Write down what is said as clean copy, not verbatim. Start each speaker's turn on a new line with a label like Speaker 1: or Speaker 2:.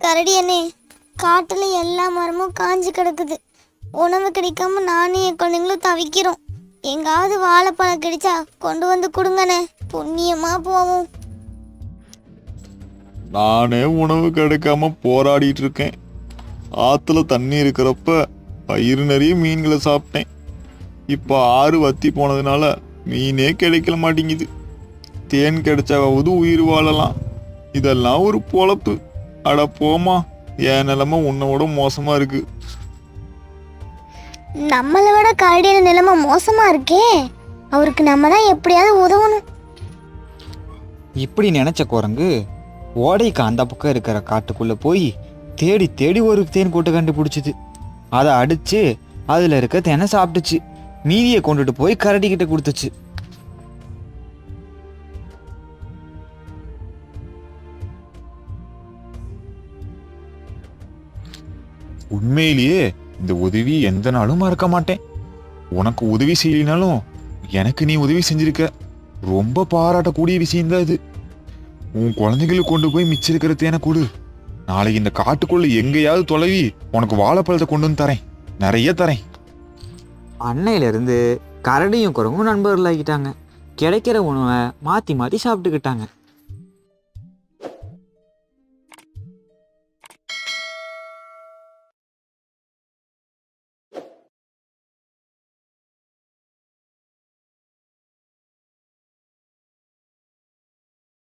Speaker 1: கரடி அண்ணே, காட்டுல எல்லா மரமும் காஞ்சு கிடக்குது. உணவு கிடைக்காம நானும் என் குழந்தைங்களும் தவிக்கிறோம். எங்காவது வாழைப்பழம் கிடைச்சா கொண்டு வந்து கொடுங்கண்ணே, புண்ணியமா போவோம்.
Speaker 2: நானே உணவு கிடைக்காம போராடிட்டு இருக்கேன். ஆத்துல தண்ணி இருக்கிறப்ப பயிர் நிறைய மீன்களை சாப்பிட்டேன். இப்போ ஆறு வத்தி போனதுனால மீனே கிடைக்கல மாட்டேங்குது. தேன் கிடைச்சாவது உயிர் வாழலாம். இதெல்லாம் ஒரு பொழப்பு. அட போமா, என் நிலைமை உன்னோட மோசமா இருக்கு.
Speaker 1: நம்மளை விட கரடியோட நிலைமை மோசமா இருக்கே. அவருக்கு நம்ம தான் எப்படியாவது உதவணும்.
Speaker 3: இப்படி நினைச்ச குரங்கு ஓடைக்கு அந்த பக்கம் இருக்கிற காட்டுக்குள்ள போய் தேடி தேடி ஒரு தேன் கூட்டை கண்டுபிடிச்சிது. அதை அடிச்சு அதுல இருக்க தேனை சாப்பிட்டுச்சு. மீதியை கொண்டுட்டு போய் கரடி கிட்ட கொடுத்துச்சு.
Speaker 2: உண்மையிலேயே இந்த உதவி எந்த நாளும் மறக்க மாட்டேன். உனக்கு உதவி செய்யலினாலும் எனக்கு நீ உதவி செஞ்சிருக்க. ரொம்ப பாராட்டக்கூடிய விஷயம்தான் இது. உன் குழந்தைகளுக்கு கொண்டு போய் மிச்சம் இருக்கிற தேனை கொடு. நாளைக்கு இந்த காட்டுக்குள்ள எங்கேயாவது தொலைவி உனக்கு வாழைப்பழத்தை கொண்டு வந்து தரேன், நிறைய தரேன்.
Speaker 3: அன்னையிலிருந்து கரடியும் குரங்கும் நண்பர்களாகிட்டாங்க. கிடைக்கிற உணவை மாற்றி மாற்றி சாப்பிட்டுக்கிட்டாங்க.